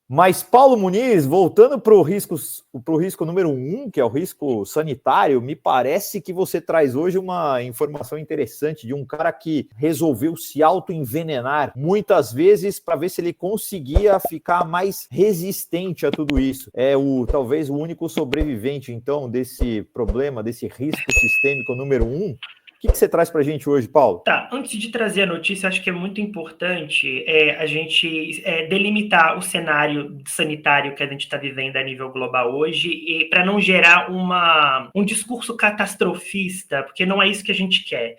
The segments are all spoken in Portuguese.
Mas, Paulo Muniz, voltando para o risco número 1, que é o risco sanitário, me parece que você traz hoje uma informação interessante de um cara que resolveu se auto-envenenar muitas vezes para ver se ele conseguia ficar mais resistente a tudo isso. É talvez o único sobrevivente, então, desse problema, desse risco sistêmico número 1. O que você traz para a gente hoje, Paulo? Tá, antes de trazer a notícia, acho que é muito importante a gente delimitar o cenário sanitário que a gente está vivendo a nível global hoje, e para não gerar um discurso catastrofista, porque não é isso que a gente quer.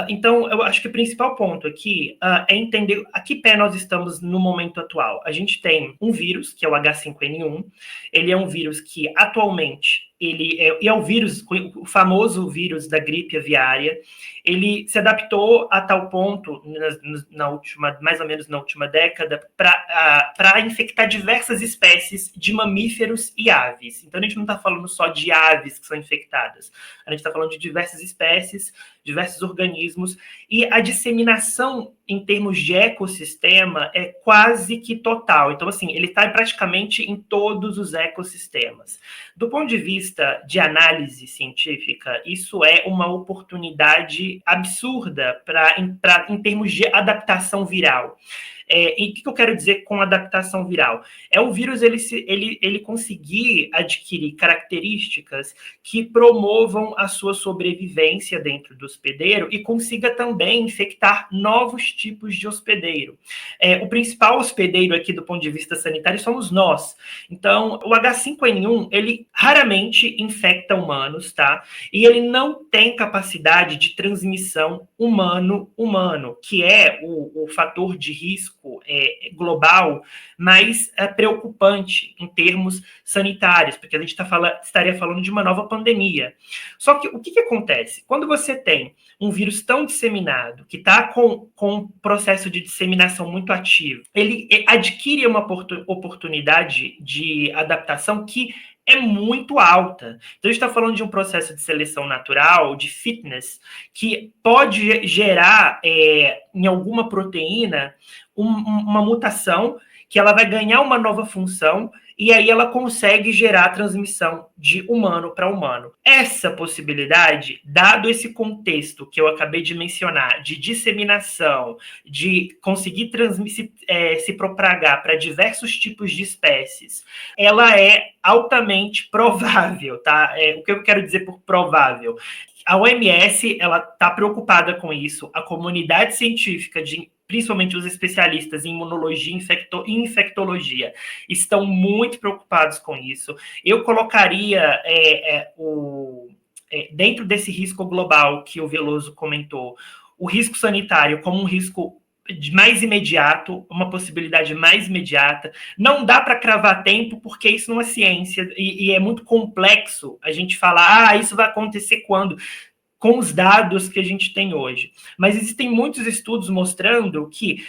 Então, eu acho que o principal ponto aqui é entender a que pé nós estamos no momento atual. A gente tem um vírus, que é o H5N1, ele é um vírus que atualmente é o vírus, o famoso vírus da gripe aviária. Ele se adaptou a tal ponto, mais ou menos na última década, para infectar diversas espécies de mamíferos e aves. Então, a gente não está falando só de aves que são infectadas, a gente está falando de diversas espécies, diversos organismos, e a disseminação em termos de ecossistema é quase que total. Então, assim, ele está praticamente em todos os ecossistemas. Do ponto de vista de análise científica, isso é uma oportunidade absurda em termos de adaptação viral. E o que eu quero dizer com adaptação viral? É o vírus ele conseguir adquirir características que promovam a sua sobrevivência dentro do hospedeiro e consiga também infectar novos tipos de hospedeiro. O principal hospedeiro aqui do ponto de vista sanitário somos nós. Então, o H5N1, ele raramente infecta humanos, tá? E ele não tem capacidade de transmissão humano-humano, que é o fator de risco global mais preocupante em termos sanitários, porque a gente estaria falando de uma nova pandemia. Só que o que acontece? Quando você tem um vírus tão disseminado, que está com um processo de disseminação muito ativo, ele adquire uma oportunidade de adaptação que é muito alta. Então, a gente está falando de um processo de seleção natural, de fitness, que pode gerar em alguma proteína uma mutação, que ela vai ganhar uma nova função, e aí ela consegue gerar a transmissão de humano para humano. Essa possibilidade, dado esse contexto que eu acabei de mencionar, de disseminação, de conseguir se propagar para diversos tipos de espécies, ela é altamente provável, tá? O que eu quero dizer por provável? A OMS, ela está preocupada com isso, a comunidade científica, principalmente os especialistas em imunologia e infectologia, estão muito preocupados com isso. Eu colocaria dentro desse risco global que o Veloso comentou, o risco sanitário como um risco mais imediato, uma possibilidade mais imediata. Não dá para cravar tempo, porque isso não é ciência, e é muito complexo a gente falar, isso vai acontecer quando? Com os dados que a gente tem hoje. Mas existem muitos estudos mostrando que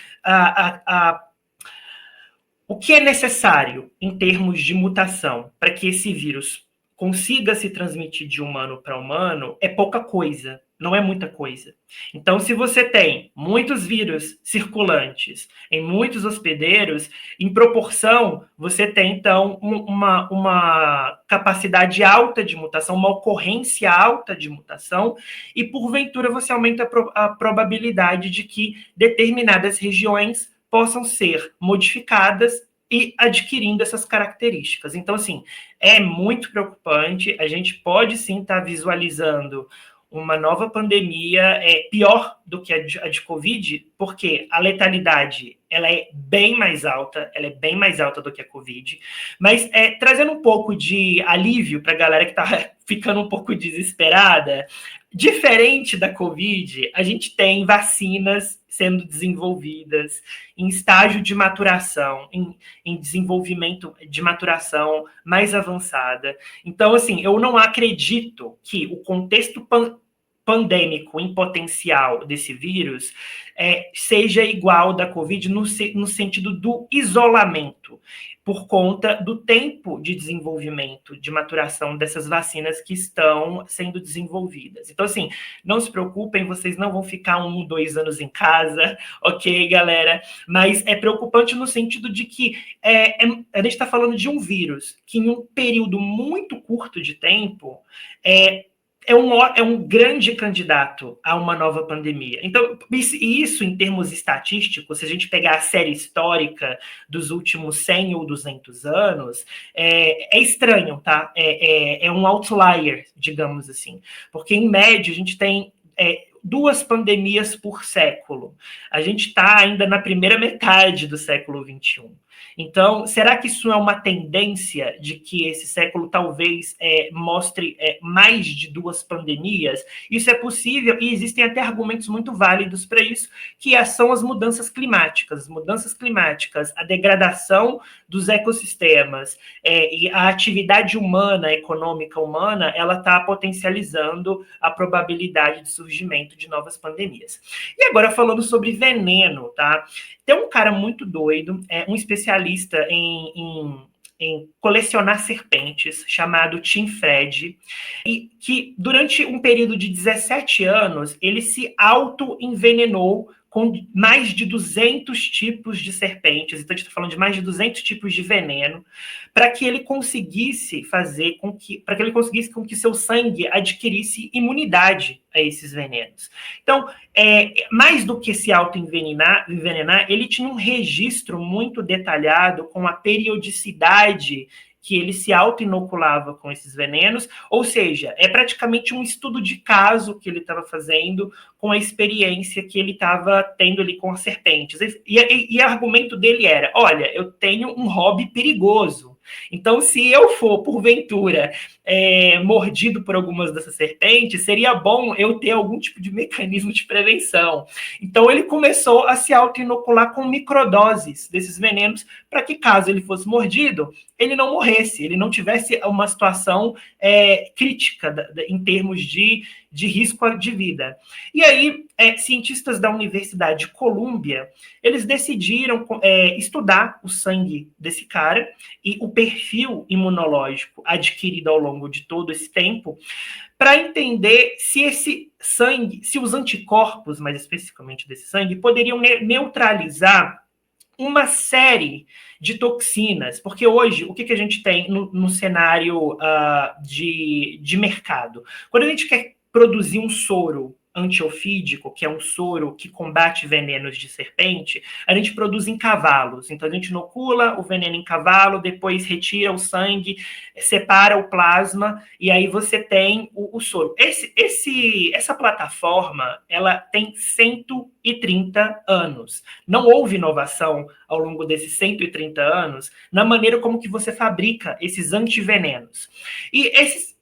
o que é necessário em termos de mutação para que esse vírus consiga se transmitir de humano para humano é pouca coisa, não é muita coisa. Então, se você tem muitos vírus circulantes em muitos hospedeiros, em proporção, você tem, então, uma capacidade alta de mutação, uma ocorrência alta de mutação, e, porventura, você aumenta a probabilidade de que determinadas regiões possam ser modificadas e adquirindo essas características. Então, assim, é muito preocupante. A gente pode, sim, estar visualizando uma nova pandemia pior do que a de Covid, porque a letalidade ela é bem mais alta do que a Covid, mas trazendo um pouco de alívio para a galera que está ficando um pouco desesperada, diferente da Covid, a gente tem vacinas sendo desenvolvidas em estágio de maturação, em desenvolvimento de maturação mais avançada. Então, assim, eu não acredito que o contexto pandêmico em potencial desse vírus seja igual da Covid no sentido do isolamento, por conta do tempo de desenvolvimento, de maturação dessas vacinas que estão sendo desenvolvidas. Então, assim, não se preocupem, vocês não vão ficar 1, 2 anos em casa, ok, galera? Mas é preocupante no sentido de que a gente está falando de um vírus que, em um período muito curto de tempo, é um grande candidato a uma nova pandemia. Então, isso em termos estatísticos, se a gente pegar a série histórica dos últimos 100 ou 200 anos, é estranho, tá? É um outlier, digamos assim. Porque, em média, a gente tem 2 pandemias por século. A gente está ainda na primeira metade do século XXI. Então, será que isso é uma tendência de que esse século talvez mostre mais de 2 pandemias? Isso é possível e existem até argumentos muito válidos para isso, que são as mudanças climáticas. As mudanças climáticas, a degradação dos ecossistemas e a atividade humana, econômica humana, ela está potencializando a probabilidade de surgimento de novas pandemias. E agora falando sobre veneno, tá? Tem um cara muito doido, um especialista em colecionar serpentes, chamado Tim Fred, e que durante um período de 17 anos, ele se auto-envenenou com mais de 200 tipos de serpentes, então a gente está falando de mais de 200 tipos de veneno, para que ele conseguisse com que seu sangue adquirisse imunidade a esses venenos. Então, mais do que se auto-envenenar, ele tinha um registro muito detalhado com a periodicidade que ele se auto-inoculava com esses venenos, ou seja, é praticamente um estudo de caso que ele estava fazendo com a experiência que ele estava tendo ali com as serpentes. E o argumento dele era, olha, eu tenho um hobby perigoso, então se eu for, porventura, mordido por algumas dessas serpentes, seria bom eu ter algum tipo de mecanismo de prevenção. Então ele começou a se auto-inocular com microdoses desses venenos, para que caso ele fosse mordido, ele não morresse, ele não tivesse uma situação crítica em termos de risco de vida. E aí, cientistas da Universidade de Colômbia, eles decidiram estudar o sangue desse cara e o perfil imunológico adquirido ao longo de todo esse tempo, para entender se esse sangue, se os anticorpos, mais especificamente desse sangue, poderiam neutralizar uma série de toxinas, porque hoje, o que a gente tem no cenário de mercado? Quando a gente quer produzir um soro antiofídico, que é um soro que combate venenos de serpente, a gente produz em cavalos. Então, a gente inocula o veneno em cavalo, depois retira o sangue, separa o plasma, e aí você tem o soro. Essa plataforma, ela tem 130 anos. Não houve inovação ao longo desses 130 anos na maneira como que você fabrica esses antivenenos. E esses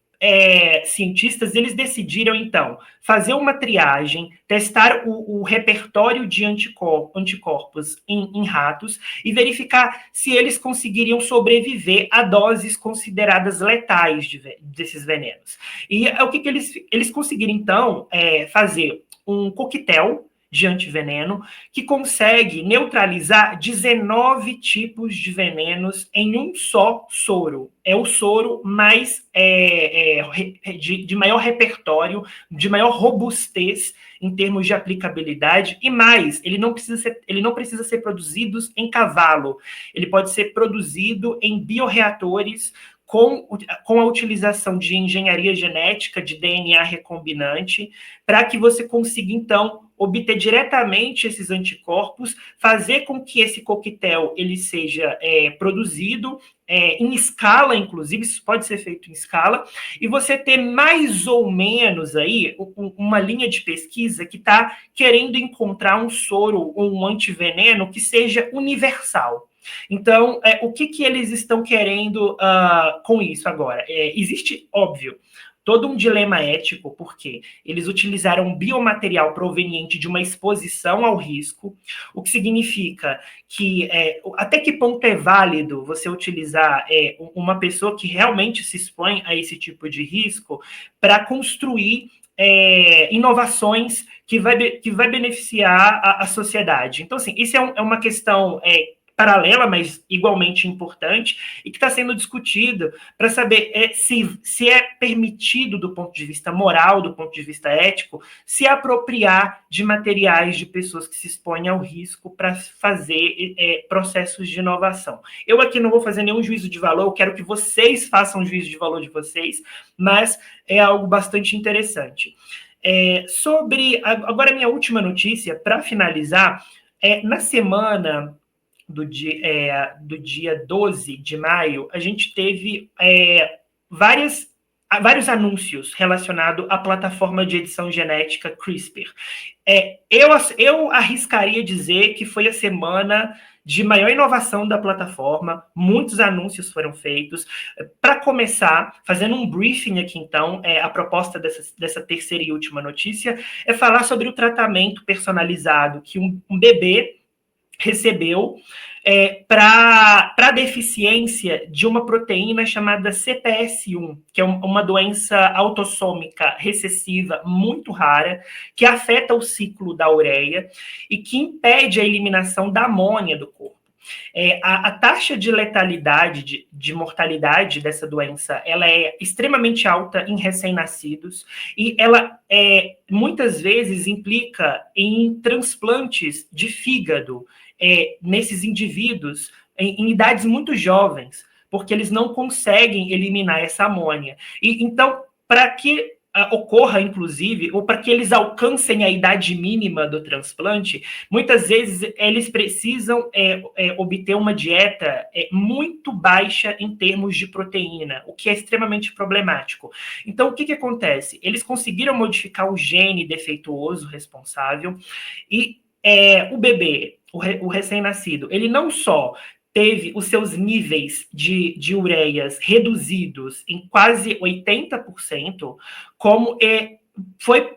cientistas, eles decidiram, então, fazer uma triagem, testar o repertório de anticorpos em ratos e verificar se eles conseguiriam sobreviver a doses consideradas letais desses venenos. E o que eles conseguiram, então, fazer um coquetel de antiveneno que consegue neutralizar 19 tipos de venenos em um só soro. É o soro mais de maior repertório, de maior robustez em termos de aplicabilidade, e mais, ele não precisa ser produzido em cavalo, ele pode ser produzido em bioreatores com a utilização de engenharia genética, de DNA recombinante, para que você consiga, então, obter diretamente esses anticorpos, fazer com que esse coquetel ele seja produzido em escala, inclusive, isso pode ser feito em escala, e você ter mais ou menos aí uma linha de pesquisa que está querendo encontrar um soro ou um antiveneno que seja universal. Então, o que eles estão querendo com isso agora? Existe, óbvio, todo um dilema ético, porque eles utilizaram um biomaterial proveniente de uma exposição ao risco, o que significa que até que ponto é válido você utilizar uma pessoa que realmente se expõe a esse tipo de risco para construir inovações que vai beneficiar a sociedade. Então, assim, isso é uma questão paralela, mas igualmente importante, e que está sendo discutido para saber se é permitido, do ponto de vista moral, do ponto de vista ético, se apropriar de materiais de pessoas que se expõem ao risco para fazer processos de inovação. Eu aqui não vou fazer nenhum juízo de valor, eu quero que vocês façam o juízo de valor de vocês, mas é algo bastante interessante. Agora, minha última notícia, para finalizar, na semana do dia 12 de maio, a gente teve vários anúncios relacionados à plataforma de edição genética CRISPR. Eu arriscaria dizer que foi a semana de maior inovação da plataforma, muitos anúncios foram feitos. Para começar, fazendo um briefing aqui, então, a proposta dessa terceira e última notícia é falar sobre o tratamento personalizado que um bebê recebeu para deficiência de uma proteína chamada CPS1, que é uma doença autossômica recessiva muito rara, que afeta o ciclo da ureia e que impede a eliminação da amônia do corpo. A taxa de letalidade, de mortalidade dessa doença, ela é extremamente alta em recém-nascidos e ela muitas vezes implica em transplantes de fígado nesses indivíduos em idades muito jovens, porque eles não conseguem eliminar essa amônia. E então, para que ocorra, inclusive, ou para que eles alcancem a idade mínima do transplante, muitas vezes eles precisam obter uma dieta muito baixa em termos de proteína, o que é extremamente problemático. Então, o que acontece? Eles conseguiram modificar o gene defeituoso responsável e o bebê, o recém-nascido, ele não só teve os seus níveis de ureias reduzidos em quase 80%, como foi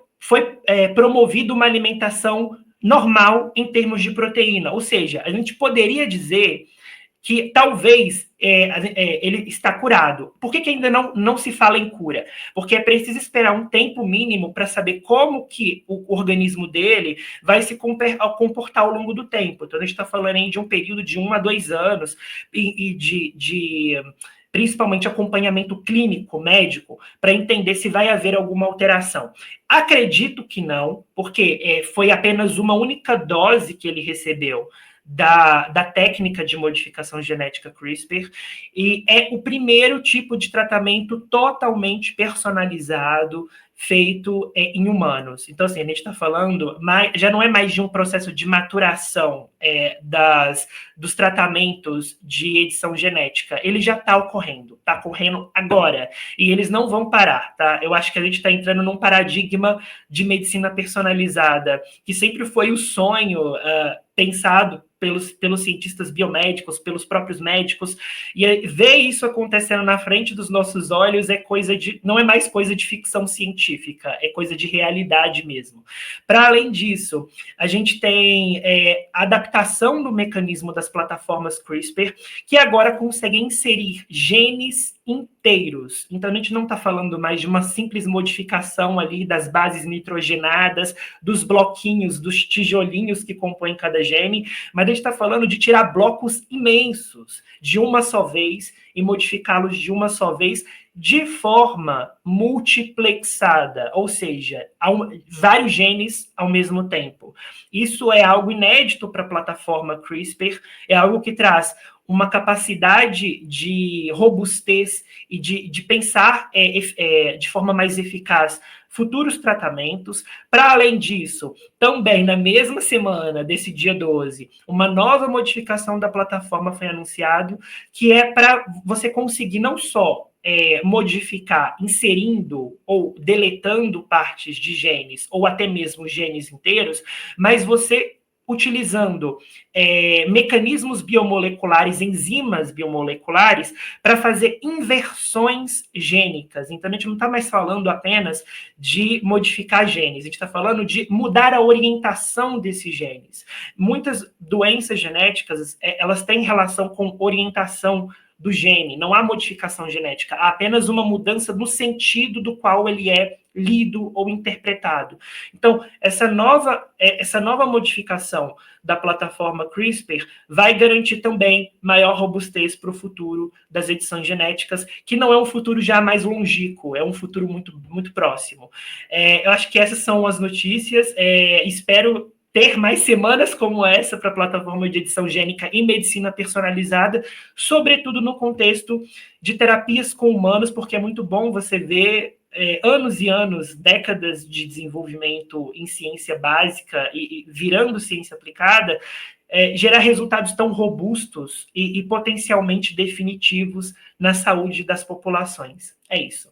promovida uma alimentação normal em termos de proteína. Ou seja, a gente poderia dizer que talvez ele está curado. Por que ainda não se fala em cura? Porque é preciso esperar um tempo mínimo para saber como que o organismo dele vai se comportar ao longo do tempo. Então, a gente está falando aí de um período de 1 a 2 anos e de principalmente acompanhamento clínico, médico, para entender se vai haver alguma alteração. Acredito que não, porque foi apenas uma única dose que ele recebeu da técnica de modificação genética CRISPR, e é o primeiro tipo de tratamento totalmente personalizado feito em humanos. Então, assim, a gente está falando, já não é mais de um processo de maturação dos tratamentos de edição genética, ele já está ocorrendo agora, e eles não vão parar, tá? Eu acho que a gente está entrando num paradigma de medicina personalizada, que sempre foi o sonho pensado pelos cientistas biomédicos, pelos próprios médicos, e ver isso acontecendo na frente dos nossos olhos não é mais coisa de ficção científica, é coisa de realidade mesmo. Para além disso, a gente tem a adaptação do mecanismo das plataformas CRISPR, que agora conseguem inserir genes inteiros. Então, a gente não está falando mais de uma simples modificação ali das bases nitrogenadas, dos bloquinhos, dos tijolinhos que compõem cada gene, mas a gente está falando de tirar blocos imensos de uma só vez e modificá-los de uma só vez de forma multiplexada, ou seja, vários genes ao mesmo tempo. Isso é algo inédito para a plataforma CRISPR, é algo que traz uma capacidade de robustez e de pensar de forma mais eficaz futuros tratamentos. Para além disso, também na mesma semana desse dia 12, uma nova modificação da plataforma foi anunciada, que é para você conseguir não só modificar, inserindo ou deletando partes de genes, ou até mesmo genes inteiros, mas você utilizando mecanismos biomoleculares, enzimas biomoleculares, para fazer inversões gênicas. Então, a gente não está mais falando apenas de modificar genes, a gente está falando de mudar a orientação desses genes. Muitas doenças genéticas, elas têm relação com orientação do gene, não há modificação genética, há apenas uma mudança no sentido do qual ele é lido ou interpretado. Então, essa nova modificação da plataforma CRISPR vai garantir também maior robustez para o futuro das edições genéticas, que não é um futuro já mais longínquo, é um futuro muito, muito próximo. Eu acho que essas são as notícias. Espero ter mais semanas como essa para a plataforma de edição gênica e medicina personalizada, sobretudo no contexto de terapias com humanos, porque é muito bom você ver anos e anos, décadas de desenvolvimento em ciência básica e virando ciência aplicada, gerar resultados tão robustos e potencialmente definitivos na saúde das populações. É isso.